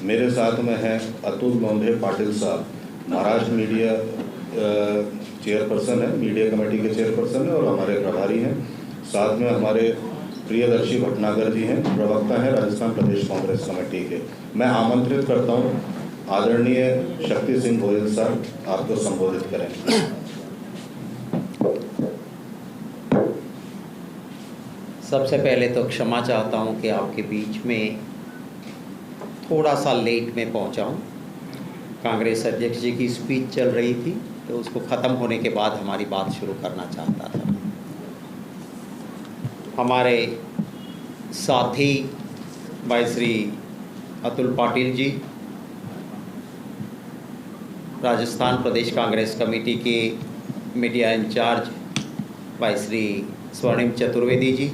मेरे साथ में हैं अतुल लोंढे पाटिल साहब, महाराष्ट्र मीडिया चेयरपर्सन है, मीडिया कमेटी के चेयरपर्सन है और हमारे प्रभारी हैं। साथ में हमारे प्रियदर्शी भटनागर जी हैं, प्रवक्ता हैं राजस्थान प्रदेश कांग्रेस कमेटी के। मैं आमंत्रित करता हूं आदरणीय शक्ति सिंह गोयल साहब आपको संबोधित करें। सबसे पहले तो क्षमा चाहता हूं कि आपके बीच में थोड़ा सा लेट में पहुंचा हूं। कांग्रेस अध्यक्ष जी की स्पीच चल रही थी तो उसको ख़त्म होने के बाद हमारी बात शुरू करना चाहता था। हमारे साथी भाई श्री अतुल पाटिल जी, राजस्थान प्रदेश कांग्रेस कमेटी के मीडिया इंचार्ज भाई श्री स्वर्णिम चतुर्वेदी जी,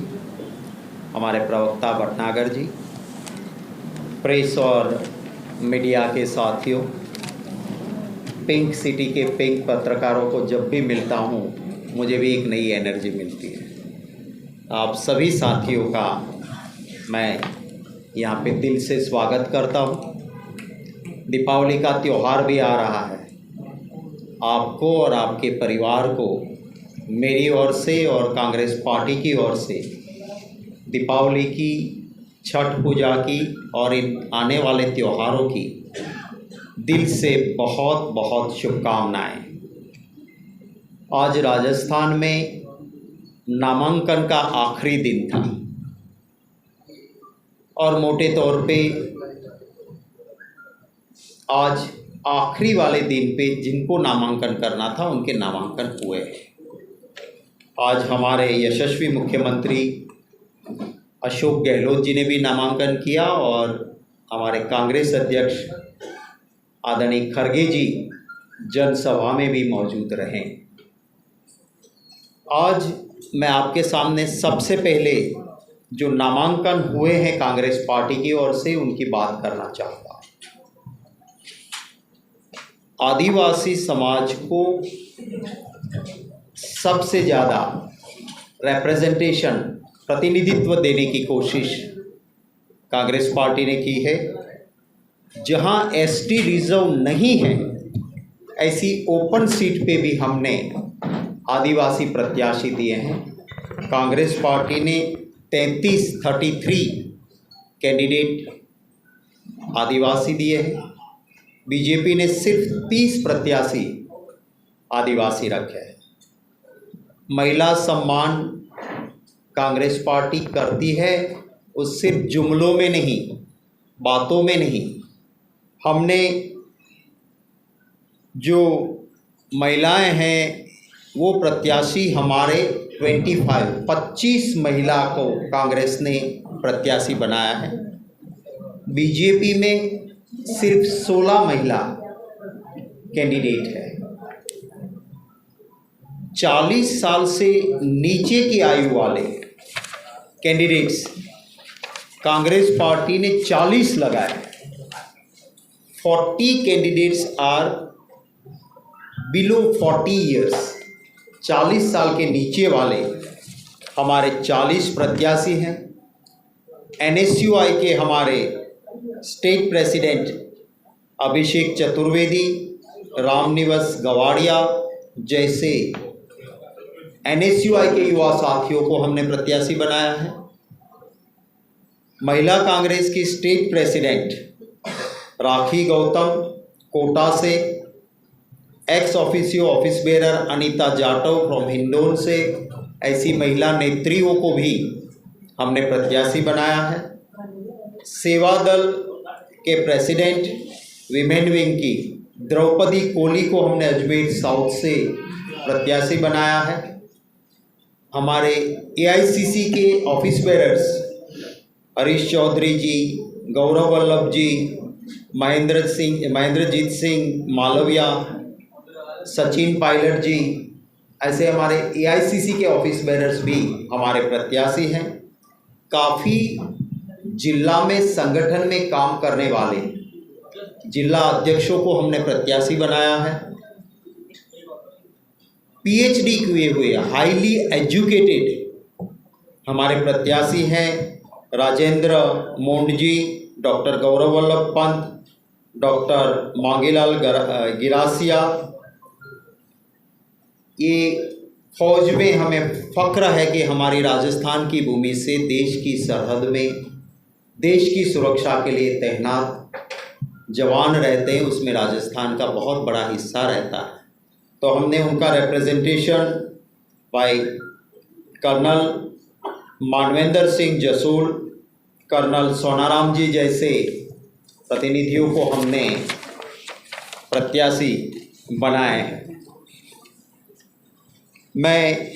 हमारे प्रवक्ता भटनागर जी, प्रेस और मीडिया के साथियों, पिंक सिटी के पिंक पत्रकारों को जब भी मिलता हूँ मुझे भी एक नई एनर्जी मिलती है। आप सभी साथियों का मैं यहाँ पे दिल से स्वागत करता हूँ। दीपावली का त्यौहार भी आ रहा है। आपको और आपके परिवार को मेरी ओर से और कांग्रेस पार्टी की ओर से दीपावली की, छठ पूजा की और इन आने वाले त्योहारों की दिल से बहुत बहुत शुभकामनाएं। आज राजस्थान में नामांकन का आखिरी दिन था और मोटे तौर पे आज आखिरी वाले दिन पे जिनको नामांकन करना था उनके नामांकन हुए हैं। आज हमारे यशस्वी मुख्यमंत्री अशोक गहलोत जी ने भी नामांकन किया और हमारे कांग्रेस अध्यक्ष आदरणीय खड़गे जी जनसभा में भी मौजूद रहे। आज मैं आपके सामने सबसे पहले जो नामांकन हुए हैं कांग्रेस पार्टी की ओर से उनकी बात करना चाहता हूँ। आदिवासी समाज को सबसे ज़्यादा रिप्रेजेंटेशन, प्रतिनिधित्व देने की कोशिश कांग्रेस पार्टी ने की है। जहां एसटी रिजर्व नहीं है ऐसी ओपन सीट पे भी हमने आदिवासी प्रत्याशी दिए हैं। कांग्रेस पार्टी ने 33 कैंडिडेट आदिवासी दिए हैं। बीजेपी ने सिर्फ 30 प्रत्याशी आदिवासी रखे हैं। महिला सम्मान कांग्रेस पार्टी करती है, वो सिर्फ जुमलों में नहीं, बातों में नहीं। हमने जो महिलाएं हैं वो प्रत्याशी हमारे 25 महिला को कांग्रेस ने प्रत्याशी बनाया है। बीजेपी में सिर्फ 16 महिला कैंडिडेट है। 40 साल से नीचे की आयु वाले कैंडिडेट्स कांग्रेस पार्टी ने 40 लगाए। 40 कैंडिडेट्स आर बिलो 40 ईयर्स। 40 साल के नीचे वाले हमारे 40 प्रत्याशी हैं। NSUI के हमारे स्टेट प्रेसिडेंट अभिषेक चतुर्वेदी, रामनिवास गवाड़िया जैसे NSUI के युवा साथियों को हमने प्रत्याशी बनाया है। महिला कांग्रेस की स्टेट प्रेसिडेंट राखी गौतम कोटा से, ex officio office bearer Anita Jatav from Hindaun से, ऐसी महिला नेत्रियों को भी हमने प्रत्याशी बनाया है। सेवा दल के प्रेसिडेंट विमेन विंग की द्रौपदी कोली को हमने अजमेर साउथ से प्रत्याशी बनाया है। हमारे AICC के ऑफिस बेरर्स हरीश चौधरी जी, गौरव वल्लभ जी, महेंद्रजीत सिंह मालविया, सचिन पायलट जी, ऐसे हमारे AICC के ऑफिस बेरर्स भी हमारे प्रत्याशी हैं। काफ़ी जिला में संगठन में काम करने वाले जिला अध्यक्षों को हमने प्रत्याशी बनाया है। PhD किए हुए हाईली एजुकेटेड हमारे प्रत्याशी हैं राजेंद्र मोंड जी, डॉक्टर गौरव वल्लभ पंत, डॉक्टर मांगीलाल गिरासिया, ये फौज में हमें फ़ख्र है कि हमारी राजस्थान की भूमि से देश की सरहद में देश की सुरक्षा के लिए तैनात जवान रहते हैं, उसमें राजस्थान का बहुत बड़ा हिस्सा रहता है। तो हमने उनका representation by colonel Manvendra Singh Jasol, colonel Sonaram ji जैसे प्रतिनिधियों को हमने प्रत्याशी बनाए हैं। मैं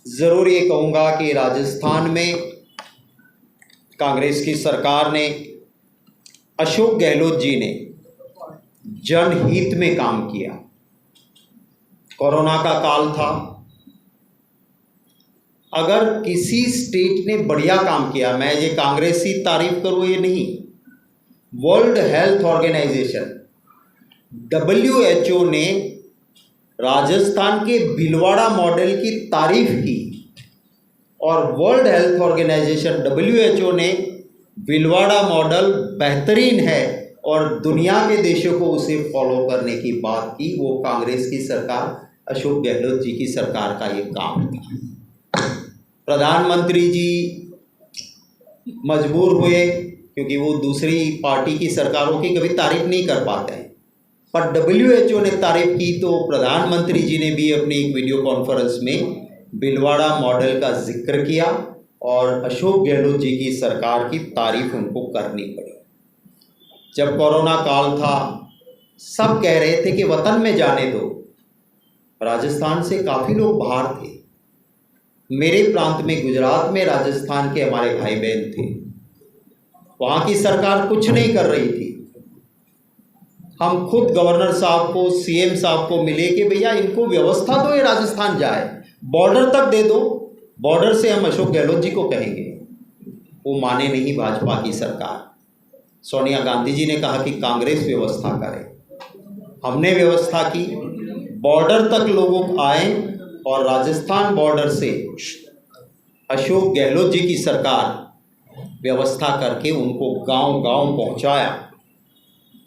ज़रूर ये कहूँगा कि राजस्थान में कांग्रेस की सरकार ने, अशोक गहलोत जी ने जनहित में काम किया। कोरोना का काल था, अगर किसी स्टेट ने बढ़िया काम किया, मैं ये कांग्रेसी तारीफ करूँ ये नहीं, वर्ल्ड हेल्थ ऑर्गेनाइजेशन WHO ने राजस्थान के भीलवाड़ा मॉडल की तारीफ की और वर्ल्ड हेल्थ ऑर्गेनाइजेशन WHO ने भीलवाड़ा मॉडल बेहतरीन है और दुनिया के देशों को उसे फॉलो करने की बात की। वो कांग्रेस की सरकार, अशोक गहलोत जी की सरकार का ये काम था। प्रधानमंत्री जी मजबूर हुए क्योंकि वो दूसरी पार्टी की सरकारों की कभी तारीफ नहीं कर पाते हैं, पर WHO ने तारीफ की तो प्रधानमंत्री जी ने भी अपनी एक वीडियो कॉन्फ्रेंस में भीलवाड़ा मॉडल का जिक्र किया और अशोक गहलोत जी की सरकार की तारीफ उनको करनी पड़ी। जब कोरोना काल था, सब कह रहे थे कि वतन में जाने दो। राजस्थान से काफ़ी लोग बाहर थे। मेरे प्रांत में, गुजरात में राजस्थान के हमारे भाई बहन थे, वहाँ की सरकार कुछ नहीं कर रही थी। हम खुद गवर्नर साहब को, CM साहब को मिले कि भैया इनको व्यवस्था दो, ये राजस्थान जाए, बॉर्डर तक दे दो, बॉर्डर से हम अशोक गहलोत जी को कहेंगे। वो माने नहीं भाजपा की सरकार। सोनिया गांधी जी ने कहा कि कांग्रेस व्यवस्था करे। हमने व्यवस्था की, बॉर्डर तक लोग आए और राजस्थान बॉर्डर से अशोक गहलोत जी की सरकार व्यवस्था करके उनको गांव-गांव पहुंचाया।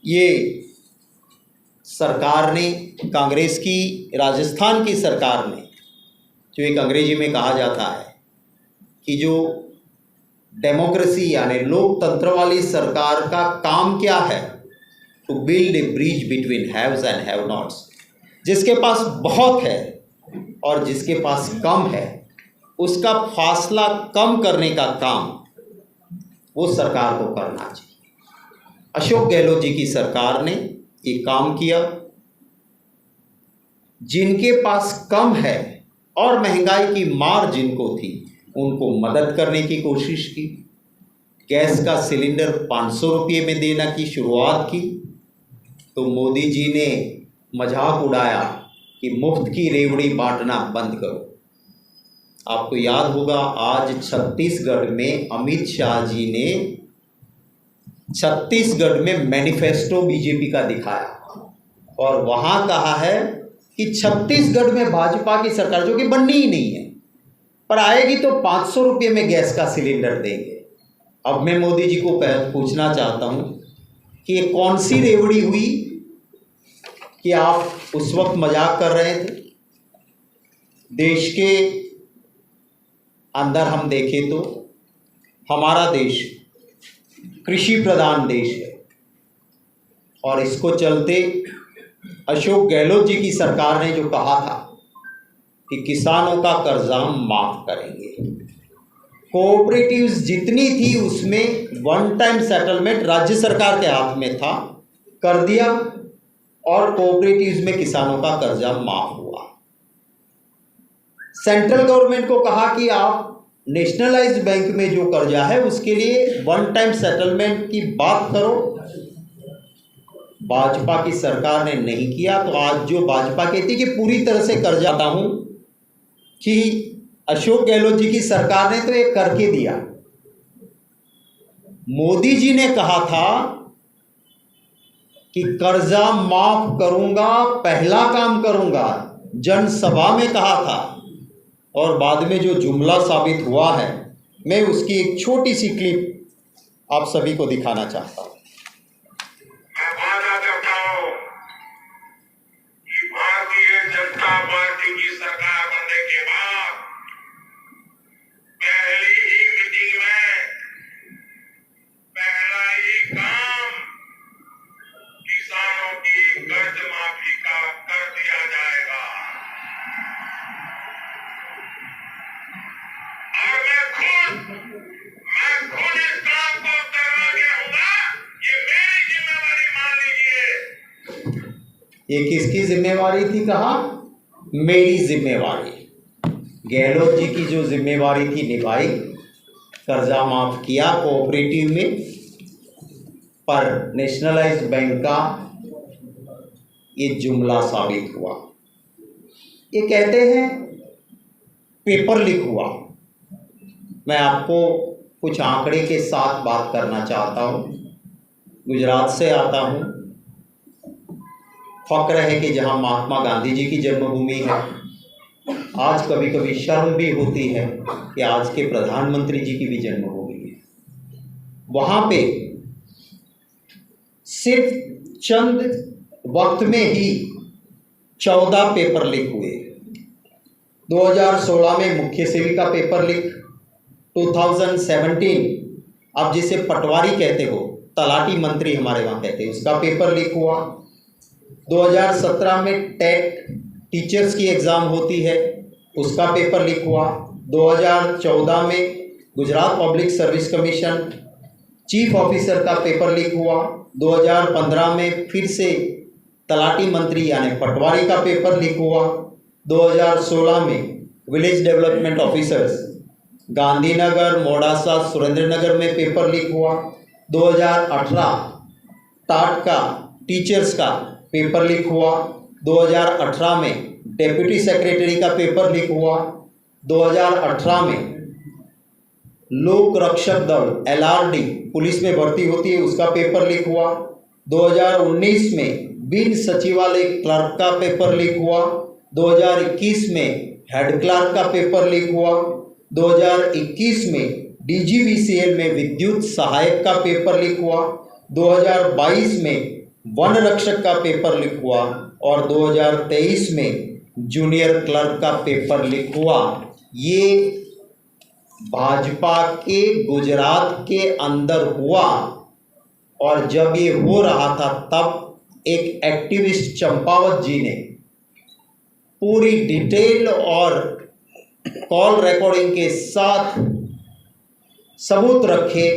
ये सरकार ने, कांग्रेस की राजस्थान की सरकार ने, जो एक अंग्रेजी में कहा जाता है कि जो डेमोक्रेसी यानी लोकतंत्र वाली सरकार का काम क्या है, to build a bridge between haves and have nots. जिसके पास बहुत है और जिसके पास कम है, उसका फासला कम करने का काम वो सरकार को करना चाहिए। अशोक गहलोत जी की सरकार ने ये काम किया। जिनके पास कम है और महंगाई की मार जिनको थी, उनको मदद करने की कोशिश की। गैस का सिलेंडर 500 रुपये में देने की शुरुआत की तो मोदी जी ने मजाक उड़ाया कि मुफ्त की रेवड़ी बांटना बंद करो। आपको याद होगा, आज छत्तीसगढ़ में अमित शाह जी ने छत्तीसगढ़ में मैनिफेस्टो बीजेपी का दिखाया और वहाँ कहा है कि छत्तीसगढ़ में भाजपा की सरकार, जो कि बननी ही नहीं है, पर आएगी तो 500 रुपये में गैस का सिलेंडर देंगे। अब मैं मोदी जी को पूछना चाहता हूँ कि ये कौन सी रेवड़ी हुई कि आप उस वक्त मजाक कर रहे थे। देश के अंदर हम देखें तो हमारा देश कृषि प्रधान देश है और इसको चलते अशोक गहलोत जी की सरकार ने जो कहा था कि किसानों का कर्जा माफ करेंगे, कोऑपरेटिव्स जितनी थी उसमें वन टाइम सेटलमेंट राज्य सरकार के हाथ में था, कर दिया और कोऑपरेटिव्स में किसानों का कर्जा माफ हुआ। सेंट्रल गवर्नमेंट को कहा कि आप नेशनलाइज्ड बैंक में जो कर्जा है उसके लिए वन टाइम सेटलमेंट की बात करो। भाजपा की सरकार ने नहीं किया तो आज जो भाजपा कहती कि पूरी तरह से कर्जा आता हूं कि अशोक गहलोत जी की सरकार ने तो ये करके दिया। मोदी जी ने कहा था कि कर्जा माफ करूंगा, पहला काम करूंगा, जनसभा में कहा था और बाद में जो जुमला साबित हुआ है, मैं उसकी एक छोटी सी क्लिप आप सभी को दिखाना चाहता हूँ। मैं वादा करता हूं कि भारतीय जनता पार्टी की सरकार बनने के बाद पहली ही मीटिंग में पहला ही काम किसानों की कर्ज माफी का कर दिया जाएगा। और मैं खुद इस काम को करवा के आऊंगा। ये मेरी जिम्मेवारी मान लीजिए। ये किसकी जिम्मेवारी थी कहा? मेरी जिम्मेवारी। गहलोत जी की जो जिम्मेवारी थी निभाई, कर्जा माफ किया कोऑपरेटिव में, पर नेशनलाइज्ड बैंक का ये जुमला साबित हुआ। ये कहते हैं पेपर लीक हुआ। मैं आपको कुछ आंकड़े के साथ बात करना चाहता हूँ। गुजरात से आता हूँ। फक्र है कि जहाँ महात्मा गांधी जी की जन्मभूमि है, आज कभी कभी शर्म भी होती है कि आज के प्रधानमंत्री जी की भी जन्मभूमि है। वहाँ पे सिर्फ चंद वक्त में ही 14 पेपर लीक हुए। 2016 में मुख्य सेविका पेपर लीक, 2017 आप जिसे पटवारी कहते हो, तलाटी मंत्री हमारे वहाँ कहते हैं, उसका पेपर लीक हुआ। 2017 में टेट टीचर्स की एग्ज़ाम होती है, उसका पेपर लीक हुआ। 2014 में Gujarat public service commission chief officer का पेपर लीक हुआ। 2015 में फिर से तलाटी मंत्री यानी पटवारी का पेपर लीक हुआ। 2016 में village development officers Gandhinagar, Modasa, Surendranagar में पेपर लीक हुआ। 2018 टाट का टीचर्स का पेपर लीक हुआ। 2018 में डेप्यूटी सेक्रेटरी का पेपर लीक हुआ। 2018 में लोक रक्षक दल LRD पुलिस में भर्ती होती है, उसका पेपर लीक हुआ। 2019 में बिन सचिवालय क्लर्क का पेपर लीक हुआ। 2021 में हेड क्लर्क का पेपर लीक हुआ। 2021 में DGVCL में विद्युत सहायक का पेपर लीक हुआ। 2022 में वन रक्षक का पेपर लीक हुआ और 2023 में जूनियर क्लर्क का पेपर लीक हुआ। ये भाजपा के गुजरात के अंदर हुआ और जब ये हो रहा था तब एक एक्टिविस्ट चंपावत जी ने पूरी डिटेल और कॉल रिकॉर्डिंग के साथ सबूत रखे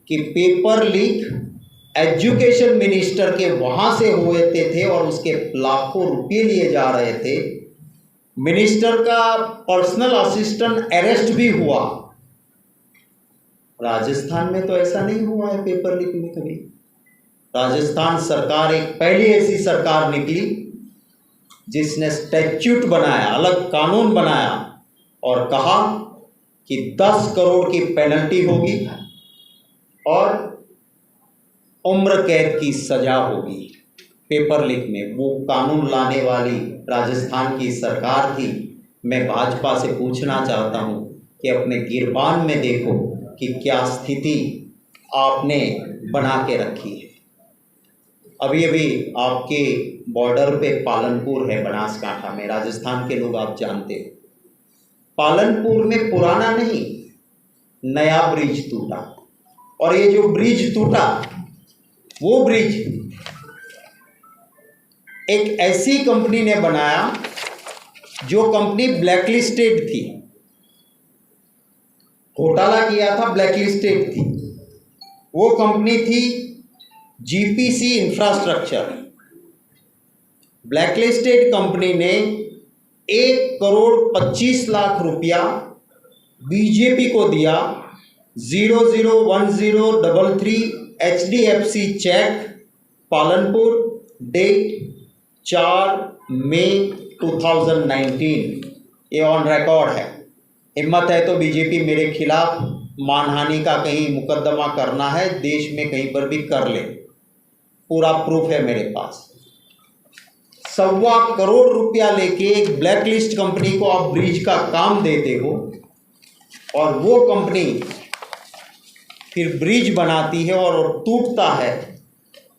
कि पेपर लीक एजुकेशन मिनिस्टर के वहाँ से हुए थे और उसके लाखों रुपए लिए जा रहे थे। मिनिस्टर का पर्सनल असिस्टेंट अरेस्ट भी हुआ। राजस्थान में तो ऐसा नहीं हुआ है पेपर लीक में कभी। राजस्थान सरकार एक पहली ऐसी सरकार निकली जिसने स्टैट्यूट बनाया, अलग कानून बनाया और कहा कि 10 करोड़ की पेनल्टी होगी और उम्र कैद की सजा होगी पेपर लीक में। वो कानून लाने वाली राजस्थान की सरकार थी। मैं भाजपा से पूछना चाहता हूँ कि अपने गिरबान में देखो कि क्या स्थिति आपने बना के रखी है। अभी अभी आपके बॉर्डर पे पालनपुर है बनासकांठा में, राजस्थान के लोग आप जानते हो। पालनपुर में पुराना नहीं नया ब्रिज टूटा और ये जो ब्रिज टूटा वो ब्रिज एक ऐसी कंपनी ने बनाया जो कंपनी ब्लैकलिस्टेड थी, घोटाला किया था, ब्लैकलिस्टेड थी। वो कंपनी थी GPC इंफ्रास्ट्रक्चर। ब्लैकलिस्टेड कंपनी ने 1,25,00,000 रुपया बीजेपी को दिया। 001033 HDFC चेक, पालनपुर, डेट 4 मई 2019। ये ऑन रिकॉर्ड है। हिम्मत है तो बीजेपी मेरे खिलाफ मानहानि का कहीं मुकदमा करना है, देश में कहीं पर भी कर ले, पूरा प्रूफ है मेरे पास। 1.25 करोड़ रुपया लेके एक ब्लैकलिस्ट कंपनी को आप ब्रिज का काम देते हो और वो कंपनी फिर ब्रिज बनाती है और टूटता है,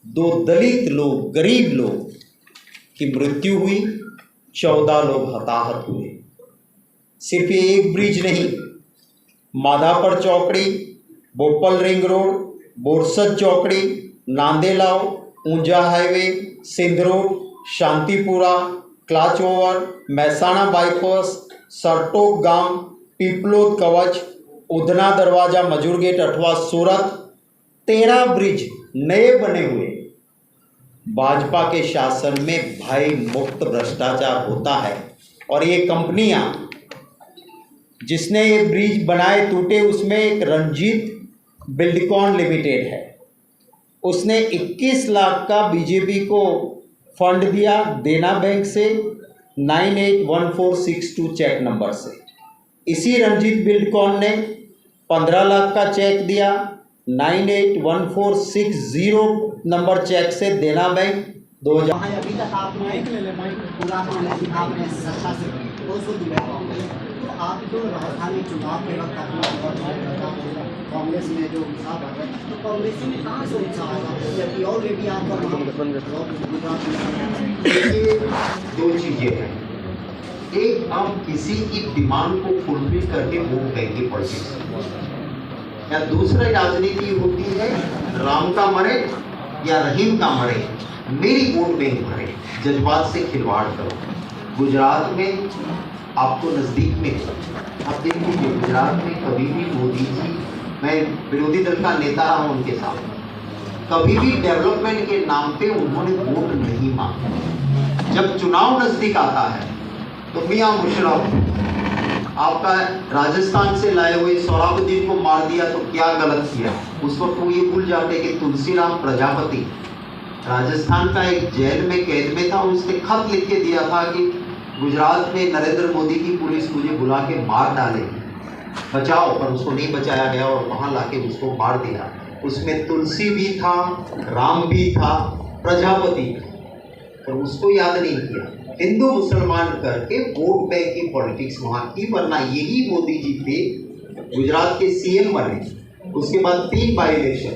2 दलित लोग, गरीब लोग की मृत्यु हुई, 14 लोग हताहत हुए। सिर्फ ये एक ब्रिज नहीं, माधापर चौकड़ी, Bopal ring road, Borsad Chokdi, Nandelav, Unjha highway, Sindh road, Shantipura, क्लाच ओवर, महसाणा बाईपास, सरटोक गांव, पीपलोद कवच, उधना दरवाजा, मजूर गेट अथवा सूरत, 13 ब्रिज नए बने हुए। भाजपा के शासन में भय मुक्त भ्रष्टाचार होता है और ये कंपनियां जिसने ये ब्रिज बनाए टूटे, उसमें एक रंजीत बिल्डकॉन लिमिटेड है। उसने 21 लाख का बीजेपी को फंड दिया देना बैंक से 981462 चेक नंबर से। इसी रंजीत बिल्डकॉन ने 15 लाख का चेक दिया 981460 नंबर चेक से देना बैंक 2000। अभी तक आपने पूरा आपने अच्छा से 200 दिलाया, तो आप जो राजधानी चुनाव के वक्त कांग्रेस में जो उत्साह बढ़ रहा है, तो कांग्रेस में कहाँ से उत्साह आएगा, जबकि ऑलरेडी आपका दो चीजें हैं। एक, हम किसी की डिमांड को फुलफिल करके वोट देंगे पॉलिटिक्स, या दूसरी राजनीति होती है राम का मरे या रहीम का मरे, मेरी वोट बैंक भरे, जज्बात से खिलवाड़ करो। गुजरात में आपको नज़दीक में आप देख लीजिए, गुजरात में कभी भी मोदी जी, मैं विरोधी दल का नेता रहा हूँ उनके साथ, कभी भी डेवलपमेंट के नाम पे उन्होंने वोट नहीं मांगा। जब चुनाव नज़दीक आता है तो मियां मुशर्रफ आपका राजस्थान से लाए हुए सोहराबुद्दीन को मार दिया, तो क्या गलत किया? उस वक्त वो ये भूल जाते कि तुलसीराम प्रजापति राजस्थान का एक जेल में कैद में था, उसने खत लिख के दिया था कि गुजरात में नरेंद्र मोदी की पुलिस मुझे बुला के मार डालेगी, बचाओ, पर उसको नहीं बचाया गया और वहाँ लाके उसको मार दिया। उसमें तुलसी भी था, राम भी था, प्रजापति था, पर उसको याद नहीं किया। हिंदू मुसलमान करके वोट बैंक की पॉलिटिक्स वहाँ की, वरना यही मोदी जी थे गुजरात के सीएम बने। उसके बाद 3 बाई इलेक्शन,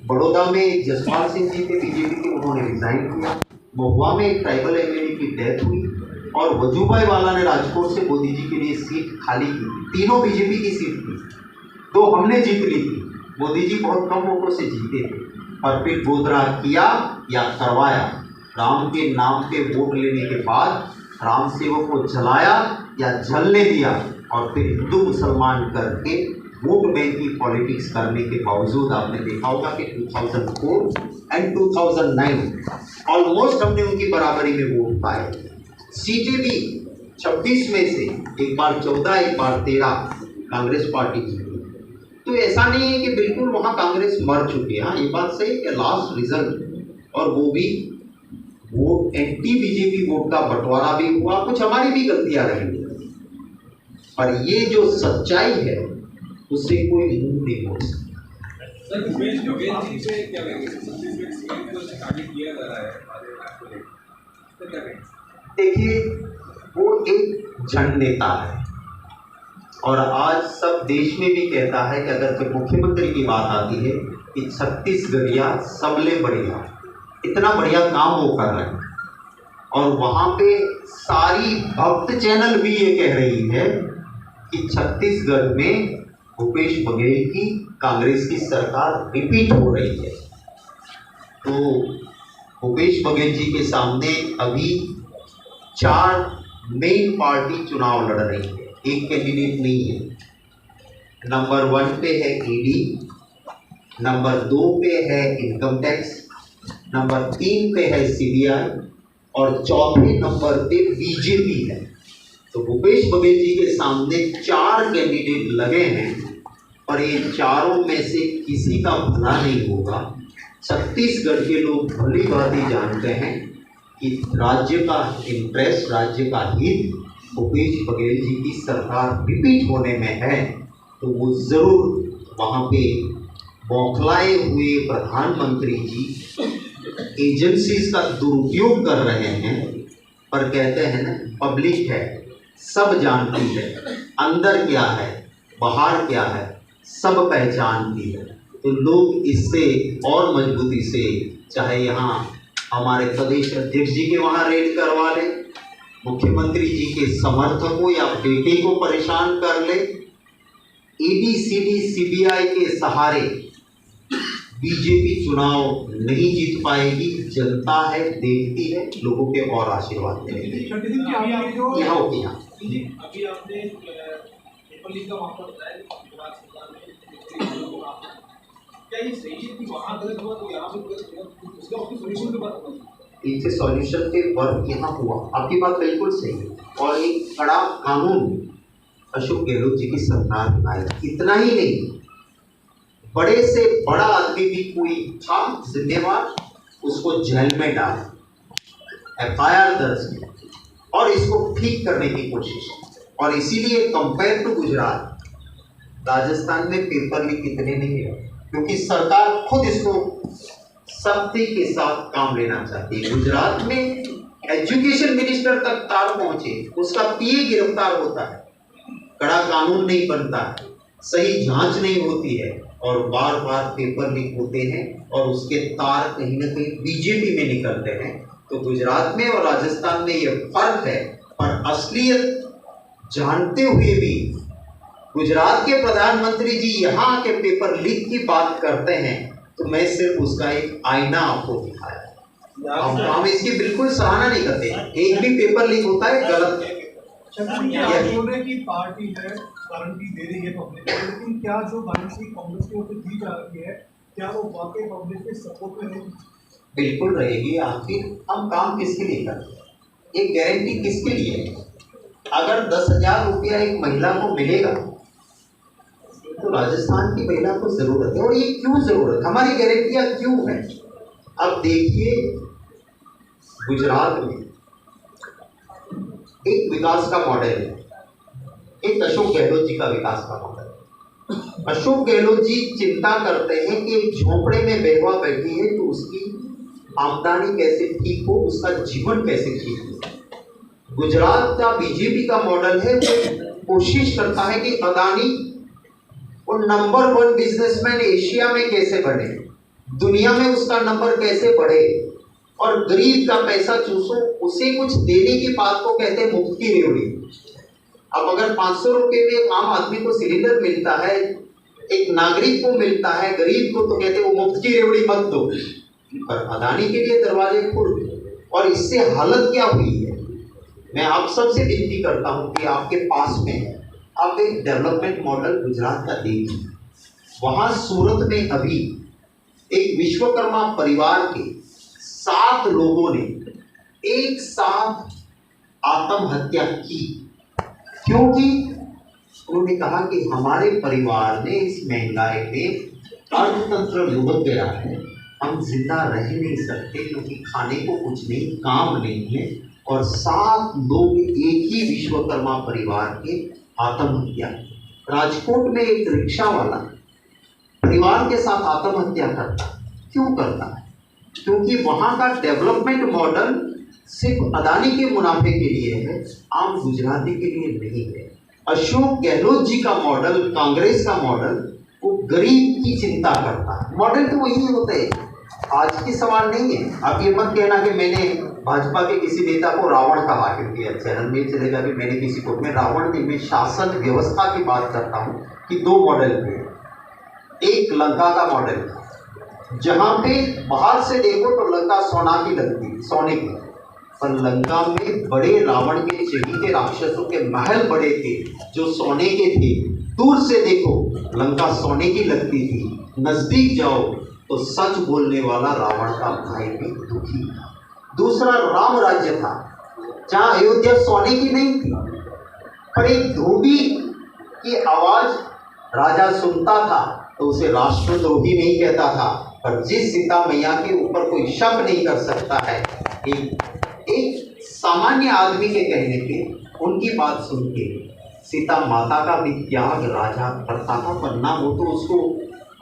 बड़ौदा में एक जसपाल सिंह जी थे बीजेपी के, उन्होंने रिजाइन किया। महुआ में एक ट्राइबल एमएलए की डेथ हुई और वजूभाई वाला ने राजकोट से मोदी जी के लिए सीट खाली की। तीनों बीजेपी की सीट थी, तो हमने जीत ली थी। मोदी जी बहुत कम वोटों से जीते थे, और फिर गोदरा किया या करवाया। राम के नाम पे वोट लेने के बाद राम सेवक को जलाया या जलने दिया, और फिर हिंदू मुसलमान करके वोट बैंक की पॉलिटिक्स करने के बावजूद आपने देखा होगा कि 2004 एंड 2009 ऑलमोस्ट हमने उनकी बराबरी में वोट पाए। सीटें भी 26 में से एक बार 14, एक बार 13 कांग्रेस पार्टी जीती। तो ऐसा नहीं है कि बिल्कुल वहाँ कांग्रेस मर चुकी है। हाँ, ये बात सही कि लास्ट रिजल्ट, और वो भी वोट एंटी बीजेपी वोट का बंटवारा भी हुआ, कुछ हमारी भी गलतियां रही, पर ये जो सच्चाई है उससे कोई मुंह नहीं मोड़ सकता। देखिए, वो एक जन नेता है, और आज सब देश में भी कहता है कि अगर जब मुख्यमंत्री की बात आती है कि छत्तीसगढ़िया सबले बढ़िया, इतना बढ़िया काम वो कर रहे हैं। और वहाँ पे सारी भक्त चैनल भी ये कह रही है कि छत्तीसगढ़ में भूपेश बघेल की कांग्रेस की सरकार रिपीट हो रही है। तो भूपेश बघेल जी के सामने अभी 4 मेन पार्टी चुनाव लड़ रही है, एक कैंडिडेट नहीं है। नंबर 1 पे है ईडी, नंबर 2 पे है इनकम टैक्स, नंबर 3 पे है सीबीआई, और चौथे नंबर पे बीजेपी है। तो भूपेश बघेल जी के सामने 4 कैंडिडेट लगे हैं, और ये चारों में से किसी का भला नहीं होगा। छत्तीसगढ़ के लोग भली भांति जानते हैं कि राज्य का इंटरेस्ट, राज्य का हित भूपेश बघेल जी की सरकार रिपीट होने में है, तो वो ज़रूर वहाँ पे बौखलाए हुए प्रधानमंत्री जी एजेंसीज का दुरुपयोग कर रहे हैं। पर कहते हैं ना, पब्लिक है, सब जानती है अंदर क्या है बाहर क्या है, सब पहचानती है। तो लोग इससे और मजबूती से, चाहे यहाँ हमारे प्रदेश अध्यक्ष जी के वहाँ रेड करवा ले, मुख्यमंत्री जी के समर्थकों या बेटे को परेशान कर ले, ABCD CBI के सहारे बीजेपी चुनाव नहीं जीत पाएगी। जनता है, देखती है, लोगों के और आशीर्वाद मिलेंगे। यहाँ होती यहाँ अभी आपने पेपर लीक का मामला बताया, क्या ये सही है कि वहाँ गलत हुआ तो यहाँ पे गलत हुआ, उसका अपनी सॉल्यूशन के बाद हुआ? इनसे सॉल्यूशन के वर्क यहाँ हुआ, आपकी बात बिल्कुल सही है। और एक कड़ा कानून अशोक गहलोत जी की सरकार बनाई, इतना ही नहीं, बड़े से बड़ा आदमी भी कोई था जिम्मेवार, उसको जेल में डाल, FIR दर्ज किया और इसको ठीक करने की कोशिश। और इसीलिए कंपेयर टू गुजरात, राजस्थान में पेपर लीक इतने नहीं है, क्योंकि सरकार खुद इसको सख्ती के साथ काम लेना चाहती है। गुजरात में एजुकेशन मिनिस्टर तक तार पहुंचे, उसका PA गिरफ्तार होता है, कड़ा कानून नहीं बनता है, सही जांच नहीं होती है और बार बार पेपर लीक होते हैं और उसके तार कहीं ना कहीं बीजेपी में निकलते हैं। तो गुजरात में और राजस्थान में ये फर्क है, पर असलियत जानते हुए भी गुजरात के प्रधानमंत्री जी यहाँ आके पेपर लीक की बात करते हैं, तो मैं सिर्फ उसका एक आईना आपको दिखाया। हम इसकी बिल्कुल सराहना नहीं करते, एक भी पेपर लीक होता है गलत है। की पार्टी है, गारंटी दे रही है पब्लिक को, लेकिन क्या जो गारंटी कांग्रेस की ओर से दी जा रही है, क्या वो वाकई पब्लिक के सपोर्ट में रहेगी? बिल्कुल रहेगी। आखिर हम काम किसके लिए करते हैं, एक गारंटी किसके लिए है? अगर 10,000 रुपया एक महिला को मिलेगा तो राजस्थान की महिला को जरूरत है। और ये क्यों जरूरत, हमारी गारंटियां क्यों है? अब देखिए, गुजरात में एक विकास का मॉडल है, एक अशोक गहलोत जी का विकास का मॉडल। अशोक गहलोत जी चिंता करते हैं कि एक झोंपड़े में बेवा बैठी है तो उसकी आमदनी कैसे ठीक हो, उसका जीवन कैसे ठीक हो। गुजरात का बीजेपी का मॉडल है, वो कोशिश करता है कि अदानी वो नंबर 1 बिजनेसमैन एशिया में कैसे बने, दुनिया में उसका नंबर कैसे बढ़े, और गरीब का पैसा चूसो, उसे कुछ देने की बात को कहते हैं मुफ्त की रेवड़ी। अब अगर 500 रुपये में एक आम आदमी को सिलेंडर मिलता है, एक नागरिक को मिलता है, गरीब को तो कहते हैं वो मुफ्त की रेवड़ी मत दो, पर अदानी के लिए दरवाजे खुल गए। और इससे हालत क्या हुई है, मैं आप सबसे विनती करता हूँ कि आपके पास में है, आप एक डेवलपमेंट मॉडल गुजरात का देखिए। वहाँ सूरत में अभी एक विश्वकर्मा परिवार के 7 लोगों ने एक साथ आत्महत्या की, क्योंकि उन्होंने कहा कि हमारे परिवार ने इस महंगाई में अर्थतंत्र डूब गया है, हम जिंदा रह नहीं सकते, क्योंकि खाने को कुछ नहीं, काम नहीं है। और 7 लोग एक ही विश्वकर्मा परिवार के आत्महत्या। राजकोट में एक रिक्शा वाला परिवार के साथ आत्महत्या करता, क्यों करता है? क्योंकि वहाँ का डेवलपमेंट मॉडल सिर्फ अदानी के मुनाफे के लिए है, आम गुजराती के लिए नहीं है। अशोक गहलोत जी का मॉडल, कांग्रेस का मॉडल, वो गरीब की चिंता करता है। मॉडल तो वही होते हैं, आज की सवाल नहीं है। आप ये मत कहना कि मैंने भाजपा के किसी नेता को रावण कहा, क्योंकि चैनल में चलेगा कि मैंने किसी को, मैं रावण नहीं, मैं शासन व्यवस्था की बात करता हूँ कि 2 मॉडल थे। एक लंका का मॉडल, जहाँ पे बाहर से देखो तो लंका सोना की लगती, सोने की, पर लंका में बड़े रावण के चहीते राक्षसों के महल बड़े थे जो सोने के थे। दूर से देखो लंका सोने की लगती थी, नजदीक जाओ तो सच बोलने वाला रावण का भाई भी दुखी था। दूसरा राम राज्य था, जहाँ अयोध्या सोने की नहीं थी, पर एक धोबी की आवाज राजा सुनता था तो उसे राष्ट्रद्रोही नहीं कहता था। पर जिस सीता मैया के ऊपर कोई शक नहीं कर सकता है, एक सामान्य आदमी के कहने पे, उनकी बात सुन के सीता माता का भी त्याग राजा करता था, पर ना हो तो उसको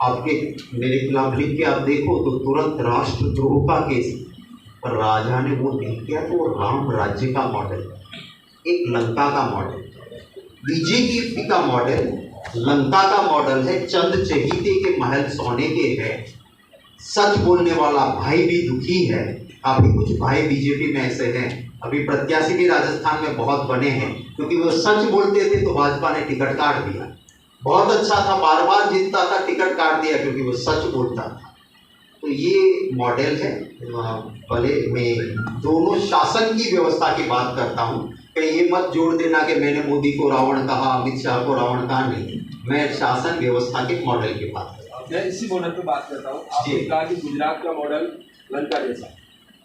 आपके मेरे खिलाफ लिख के आप देखो तो तुरंत राष्ट्रद्रोह का केस। पर राजा ने वो नहीं किया, तो राम राज्य का मॉडल, एक लंका का मॉडल, बीजेपी का मॉडल लंका का मॉडल है, चंद चहीते के महल सोने के है, सच बोलने वाला भाई भी दुखी है। काफी कुछ भाई बीजेपी में ऐसे हैं, अभी प्रत्याशी भी राजस्थान में बहुत बने हैं, क्योंकि वो सच बोलते थे तो भाजपा ने टिकट काट दिया। बहुत अच्छा था, बार बार जीतता था, टिकट काट दिया क्योंकि वो सच बोलता था। तो ये मॉडल है। भले मैं दोनों शासन की व्यवस्था की बात करता हूँ, कहीं ये मत जोड़ देना कि मैंने मोदी को रावण कहा, अमित शाह को रावण कहा, नहीं, मैं शासन व्यवस्था के मॉडल की बात करता हूँ। मैं इसी मॉडल पे बात करता हूँ। आपने कहा कि गुजरात का मॉडल लंका जैसा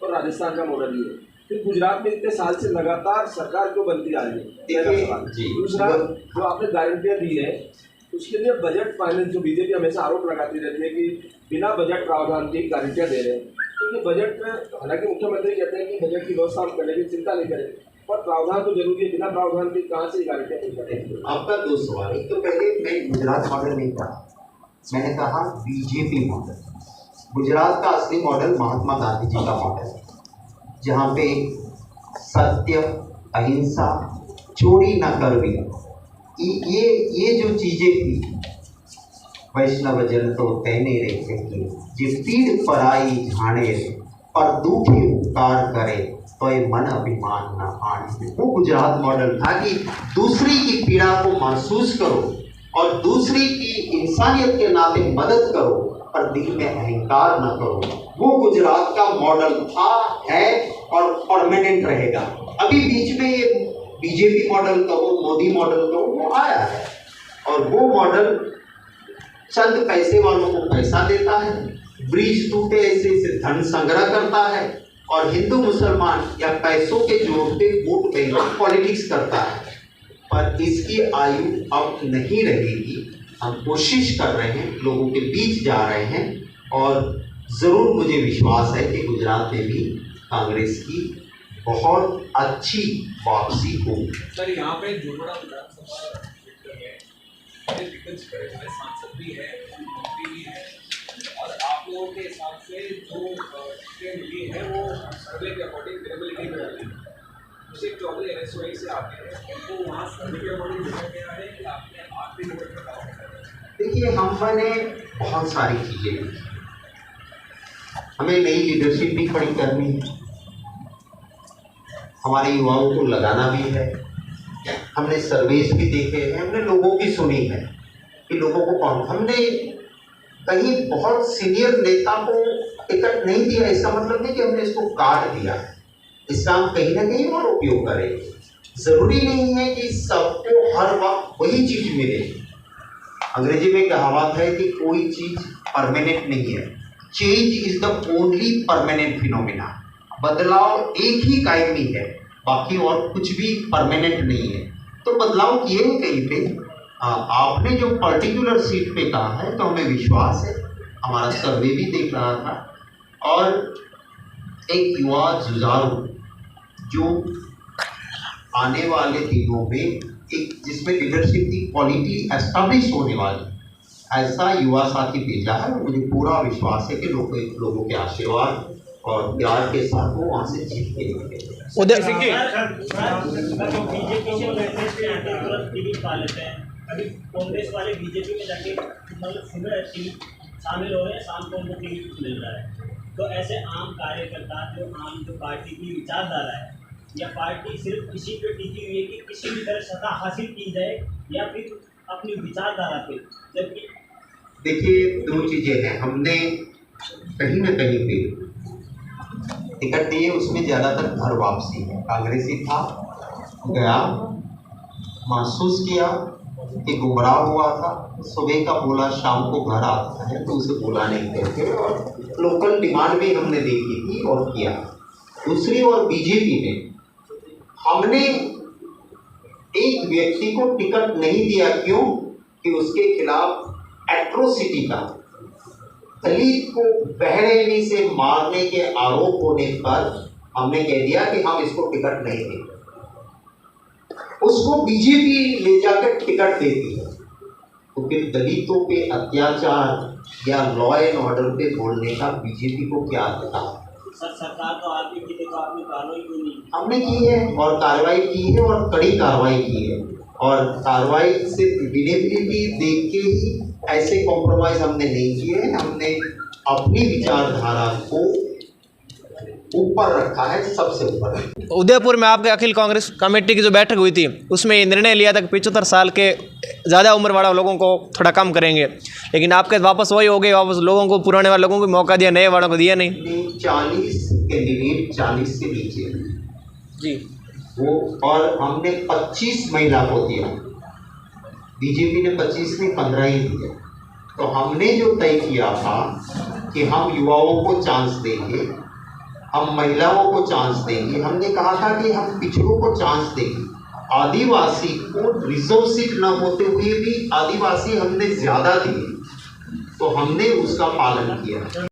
और राजस्थान का मॉडल ये है, फिर गुजरात में इतने साल से लगातार सरकार क्यों बनती आ रही है? दूसरा, जो आपने गारंटियाँ दी है उसके लिए बजट फाइनेंस, जो बीजेपी हमेशा आरोप लगाती रहती है कि बिना बजट प्रावधान की गारंटियाँ दे रहे हैं, क्योंकि बजट में, हालांकि मुख्यमंत्री कहते हैं कि बजट की व्यवस्था हम करने की चिंता नहीं करें, पर प्रावधान तो जरूरी है, बिना प्रावधान के कहाँ से गारंटियाँ नहीं करेंगे? आपका दो सवाल, एक तो पहले मैं गुजरात मॉडल नहीं कहा, मैंने कहा बीजेपी मॉडल। गुजरात का असली मॉडल महात्मा गांधी जी का मॉडल है, जहाँ पे सत्य, अहिंसा, चोरी न करवी, ये जो चीजें थी, वैष्णव जन तो कहने रहे कि जे पीड़ पराई झाणे पर दुखे उपकार करे तो ये मन अभिमान न आने। वो गुजरात मॉडल था कि दूसरी की पीड़ा को महसूस करो और दूसरी की इंसानियत के नाते मदद करो, पर दिल में अहंकार न करो। वो गुजरात का मॉडल था, है और परमानेंट रहेगा। अभी बीच में ये बीजेपी मॉडल कहो, मोदी मॉडल कहो, वो आया है और वो मॉडल चंद पैसे वालों को पैसा देता है, ब्रिज टूटे ऐसे धन संग्रह करता है और हिंदू मुसलमान या पैसों के जोर पे वोट बैंक पॉलिटिक्स करता है। पर इसकी आयु अब नहीं रहेगी। हम कोशिश कर रहे हैं, लोगों के बीच जा रहे हैं और ज़रूर मुझे विश्वास है कि गुजरात में भी कांग्रेस की बहुत अच्छी वापसी होगी। सर, यहाँ पे जोड़बड़ा विधानसभा क्षेत्र में दिग्गज सांसद भी है, मंत्री भी है, और आप लोगों के हिसाब से जो सीटें मिली है वो सर्वे के अकॉर्डिंग विजिबिलिटी में मिली है। अभिषेक चौधरी NSY से आते हैं, तो वहाँ सर्वे के अकॉर्डिंग देखा गया है कि आपने आखिरी नंबर पर दावा किया। देखिए, हमने बहुत सारी चीज़ें की, हमें नई लीडरशिप भी खड़ी करनी है, हमारे युवाओं को लगाना भी है। हमने सर्वेस भी देखे हैं, हमने लोगों की सुनी है कि लोगों को कौन, हमने कहीं बहुत सीनियर नेता को टिकट नहीं दिया, इसका मतलब नहीं कि हमने इसको काट दिया, इसका हम कहीं ना कहीं और उपयोग करेंगे। जरूरी नहीं है कि सबको हर वक्त वही चीज मिले। अंग्रेजी में कहावत है कि कोई चीज परमानेंट नहीं है, change is the only permanent phenomena. बदलाव एक ही कायमी है, बाकी और कुछ भी परमानेंट नहीं है। तो बदलाव किए हैं कहीं पे। आपने जो पर्टिकुलर सीट पे कहा है तो हमें विश्वास है, हमारा सर्वे भी देख रहा था, और एक युवा जुझारू जो आने वाले दिनों में एक जिसमें लीडरशिप की क्वालिटी एस्टैब्लिश होने वाली, ऐसा युवा साथी भेजा है। मुझे पूरा विश्वास है कि लोगों के आशीर्वाद और प्यार के साथ वो वहाँ से जीत के निकलेंगे। अभी कांग्रेस वाले बीजेपी में जाके मतलब शामिल हो रहे हैं, शाम को उनको टिकट मिल रहा है। तो ऐसे आम कार्यकर्ता जो पार्टी की विचारधारा है, या पार्टी सिर्फ इसी पे टिकी हुई है कि किसी भी तरह सत्ता हासिल की जाए, या फिर अपनी विचारधारा पे? जबकि देखिए, दो चीज़ें हैं। हमने कहीं ना कहीं पे टिकट दिए, उसमें ज़्यादातर घर वापसी है। कांग्रेसी था, गया, महसूस किया कि गुमराह हुआ था, सुबह का बोला शाम को घर आता है, तो उसे बोला नहीं करते, और लोकल डिमांड भी हमने देखी थी और किया। दूसरी ओर बीजेपी में हमने एक व्यक्ति को टिकट नहीं दिया, क्यों कि उसके खिलाफ एट्रोसिटी का, दलित को बहरेमी से मारने के आरोप होने पर हमने कह दिया कि हम इसको टिकट नहीं देंगे। उसको बीजेपी ले जाकर टिकट देती है, तो फिर दलितों पे अत्याचार या लॉ एंड ऑर्डर पे बोलने का बीजेपी को क्या अधिकार? सर, सरकार तो आपकी थी, तो आपने कार्रवाई क्यों नहीं? हमने की है और कार्रवाई की है और कड़ी कार्रवाई की है। और कार्रवाई से विनेबिलिटी देख के ही ऐसे कॉम्प्रोमाइज हमने नहीं किए हैं। हमने अपनी विचारधारा को ऊपर रखा है, सबसे ऊपर। उदयपुर में आपके अखिल कांग्रेस कमेटी की जो बैठक हुई थी उसमें ये निर्णय लिया था कि 75 साल के ज़्यादा उम्र वाला लोगों को थोड़ा कम करेंगे, लेकिन आपके वापस वही हो गए, वापस लोगों को, पुराने वाले लोगों को मौका दिया, नए वालों को दिया नहीं। 40 कैंडिडेट 40 से नीचे जी वो, और हमने 25 महिला को दिया, बीजेपी ने 25 में 15 ही दिया। तो हमने जो तय किया था कि हम युवाओं को चांस देंगे, हम महिलाओं को चांस देंगे, हमने कहा था कि हम पिछड़ों को चांस देंगे, आदिवासी को रिजर्व सीट न होते हुए भी आदिवासी हमने ज़्यादा दिए, तो हमने उसका पालन किया।